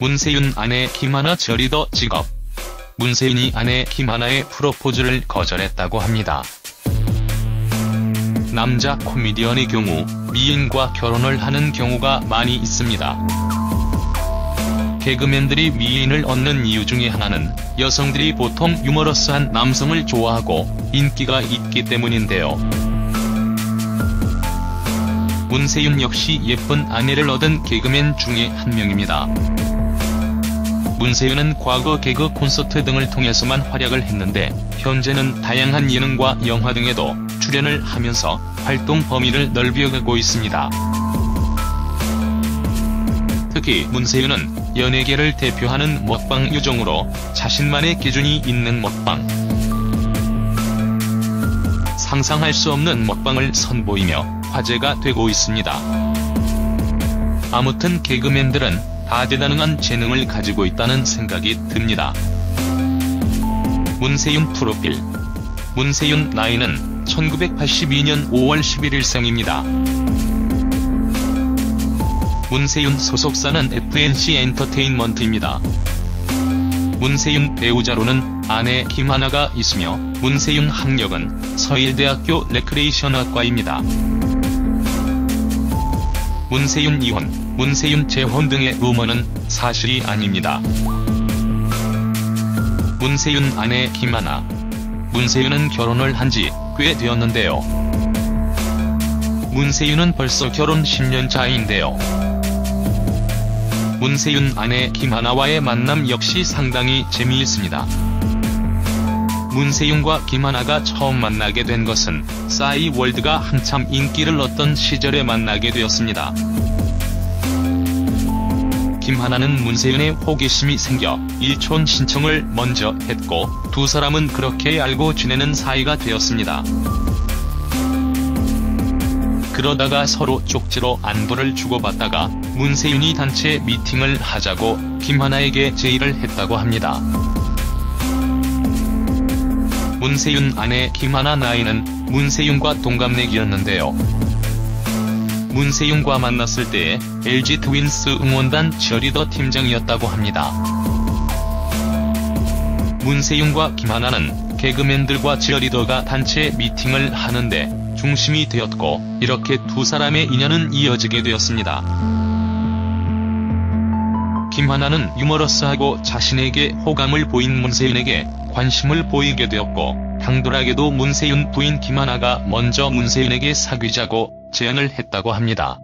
문세윤 아내 김하나 제리더 직업. 문세윤이 아내 김하나의 프로포즈를 거절했다고 합니다. 남자 코미디언의 경우 미인과 결혼을 하는 경우가 많이 있습니다. 개그맨들이 미인을 얻는 이유 중에 하나는 여성들이 보통 유머러스한 남성을 좋아하고 인기가 있기 때문인데요. 문세윤 역시 예쁜 아내를 얻은 개그맨 중에 한 명입니다. 문세윤은 과거 개그 콘서트 등을 통해서만 활약을 했는데 현재는 다양한 예능과 영화 등에도 출연을 하면서 활동 범위를 넓혀가고 있습니다. 특히 문세윤은 연예계를 대표하는 먹방 요정으로 자신만의 기준이 있는 먹방, 상상할 수 없는 먹방을 선보이며 화제가 되고 있습니다. 아무튼 개그맨들은 다재다능한 재능을 가지고 있다는 생각이 듭니다. 문세윤 프로필. 문세윤 나이는 1982년 5월 11일생입니다. 문세윤 소속사는 FNC 엔터테인먼트입니다. 문세윤 배우자로는 아내 김하나가 있으며 문세윤 학력은 서일대학교 레크레이션학과입니다. 문세윤 이혼, 문세윤 재혼 등의 루머는 사실이 아닙니다. 문세윤 아내 김하나. 문세윤은 결혼을 한 지 꽤 되었는데요. 문세윤은 벌써 결혼 10년 차인데요. 문세윤 아내 김하나와의 만남 역시 상당히 재미있습니다. 문세윤과 김하나가 처음 만나게 된 것은 싸이월드가 한참 인기를 얻던 시절에 만나게 되었습니다. 김하나는 문세윤의 호기심이 생겨 일촌 신청을 먼저 했고 두 사람은 그렇게 알고 지내는 사이가 되었습니다. 그러다가 서로 쪽지로 안부를 주고받다가 문세윤이 단체 미팅을 하자고 김하나에게 제의를 했다고 합니다. 문세윤 아내 김하나 나이는 문세윤과 동갑내기였는데요. 문세윤과 만났을 때에 LG 트윈스 응원단 치어리더 팀장이었다고 합니다. 문세윤과 김하나는 개그맨들과 치어리더가 단체 미팅을 하는데 중심이 되었고 이렇게 두 사람의 인연은 이어지게 되었습니다. 김하나는 유머러스하고 자신에게 호감을 보인 문세윤에게 관심을 보이게 되었고 당돌하게도 문세윤 부인 김하나가 먼저 문세윤에게 사귀자고 제안을 했다고 합니다.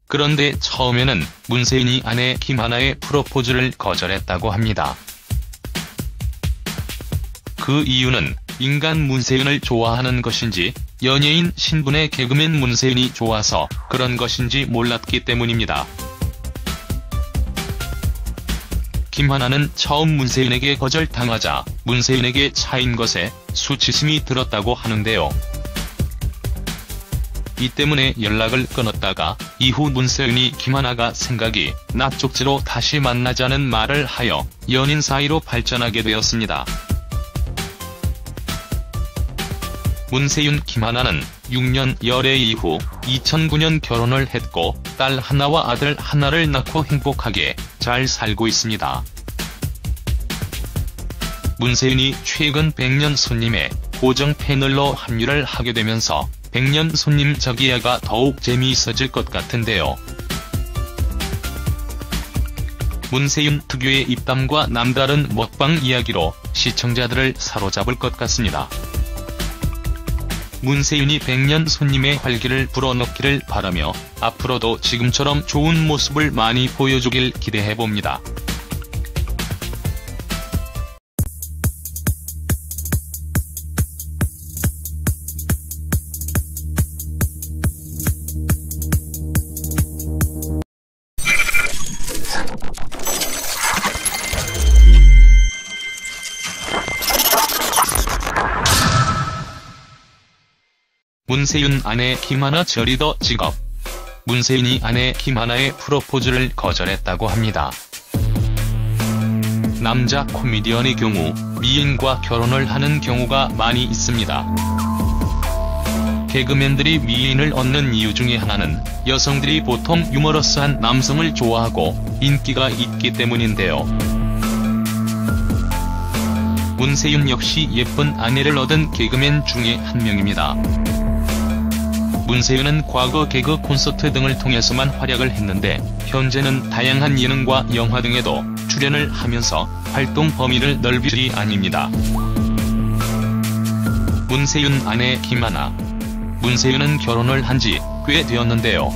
그런데 처음에는 문세윤이 아내 김하나의 프로포즈를 거절했다고 합니다. 그 이유는 인간 문세윤을 좋아하는 것인지 연예인 신분의 개그맨 문세윤이 좋아서 그런 것인지 몰랐기 때문입니다. 김하나는 처음 문세윤에게 거절당하자 문세윤에게 차인 것에 수치심이 들었다고 하는데요. 이 때문에 연락을 끊었다가 이후 문세윤이 김하나가 생각이 나 쪽지로 다시 만나자는 말을 하여 연인 사이로 발전하게 되었습니다. 문세윤 김하나는 6년 열애 이후 2009년 결혼을 했고 딸 하나와 아들 하나를 낳고 행복하게 잘 살고 있습니다. 문세윤이 최근 100년 손님의 고정 패널로 합류를 하게 되면서 100년 손님 저기야가 더욱 재미있어질 것 같은데요. 문세윤 특유의 입담과 남다른 먹방 이야기로 시청자들을 사로잡을 것 같습니다. 문세윤이 100년 손님의 활기를 불어넣기를 바라며 앞으로도 지금처럼 좋은 모습을 많이 보여주길 기대해봅니다. 문세윤 아내 김하나 제리더 직업. 문세윤이 아내 김하나의 프로포즈를 거절했다고 합니다. 남자 코미디언의 경우 미인과 결혼을 하는 경우가 많이 있습니다. 개그맨들이 미인을 얻는 이유 중에 하나는 여성들이 보통 유머러스한 남성을 좋아하고 인기가 있기 때문인데요. 문세윤 역시 예쁜 아내를 얻은 개그맨 중에 한 명입니다. 문세윤은 과거 개그 콘서트 등을 통해서만 활약을 했는데 현재는 다양한 예능과 영화 등에도 출연을 하면서 활동 범위를 넓히지 아닙니다. 문세윤 아내 김하나. 문세윤은 결혼을 한 지 꽤 되었는데요.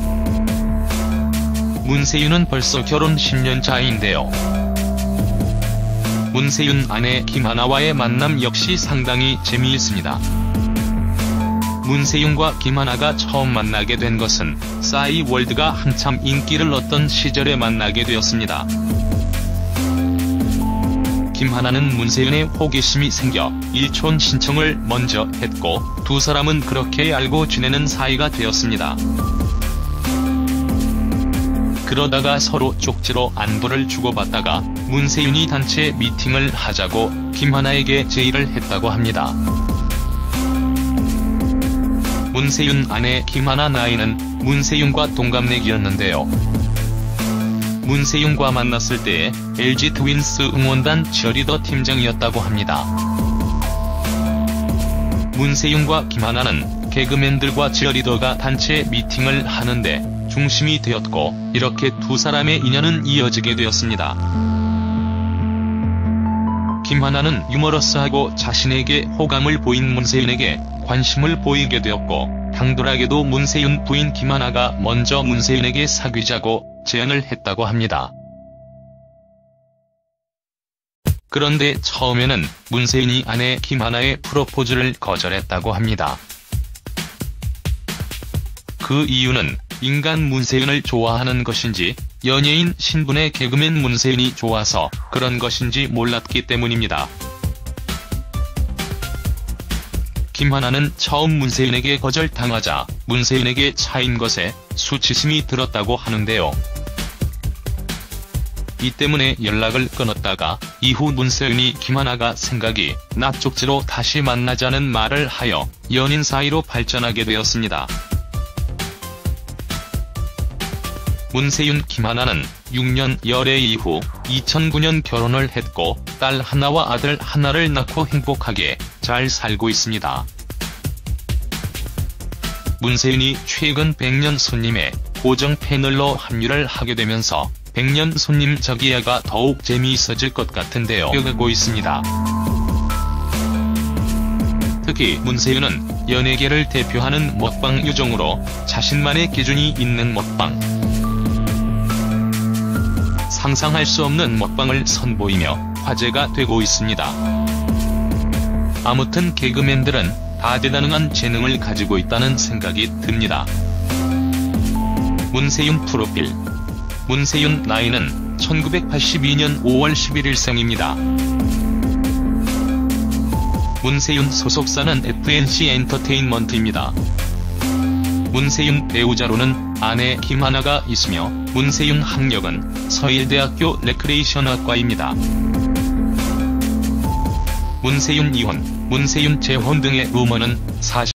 문세윤은 벌써 결혼 10년 차인데요. 문세윤 아내 김하나와의 만남 역시 상당히 재미있습니다. 문세윤과 김하나가 처음 만나게 된 것은 싸이월드가 한참 인기를 얻던 시절에 만나게 되었습니다. 김하나는 문세윤의 호기심이 생겨 일촌 신청을 먼저 했고 두 사람은 그렇게 알고 지내는 사이가 되었습니다. 그러다가 서로 쪽지로 안부를 주고받다가 문세윤이 단체 미팅을 하자고 김하나에게 제의를 했다고 합니다. 문세윤 아내 김하나 나이는 문세윤과 동갑내기였는데요. 문세윤과 만났을 때에 LG 트윈스 응원단 치어리더 팀장이었다고 합니다. 문세윤과 김하나는 개그맨들과 치어리더가 단체 미팅을 하는데 중심이 되었고 이렇게 두 사람의 인연은 이어지게 되었습니다. 김하나는 유머러스하고 자신에게 호감을 보인 문세윤에게 관심을 보이게 되었고 당돌하게도 문세윤 부인 김하나가 먼저 문세윤에게 사귀자고 제안을 했다고 합니다. 그런데 처음에는 문세윤이 아내 김하나의 프로포즈를 거절했다고 합니다. 그 이유는 인간 문세윤을 좋아하는 것인지 연예인 신분의 개그맨 문세윤이 좋아서 그런 것인지 몰랐기 때문입니다. 김하나는 처음 문세윤에게 거절당하자 문세윤에게 차인 것에 수치심이 들었다고 하는데요. 이 때문에 연락을 끊었다가 이후 문세윤이 김하나가 생각이 나 쪽지로 다시 만나자는 말을 하여 연인 사이로 발전하게 되었습니다. 문세윤 김하나는 6년 열애 이후 2009년 결혼을 했고 딸 하나와 아들 하나를 낳고 행복하게 잘 살고 있습니다. 문세윤이 최근 100년 손님에 고정 패널로 합류를 하게 되면서 100년 손님 저기야가 더욱 재미있어질 것 같은데요. 이어가고 있습니다. 특히 문세윤은 연예계를 대표하는 먹방 요정으로 자신만의 기준이 있는 먹방, 상상할 수 없는 먹방을 선보이며 화제가 되고 있습니다. 아무튼 개그맨들은 다재다능한 재능을 가지고 있다는 생각이 듭니다. 문세윤 프로필. 문세윤 나이는 1982년 5월 11일 생입니다. 문세윤 소속사는 FNC 엔터테인먼트입니다. 문세윤 배우자로는 아내 김하나가 있으며 문세윤 학력은 서일대학교 레크레이션학과입니다. 문세윤 이혼, 문세윤 재혼 등의 루머는 사실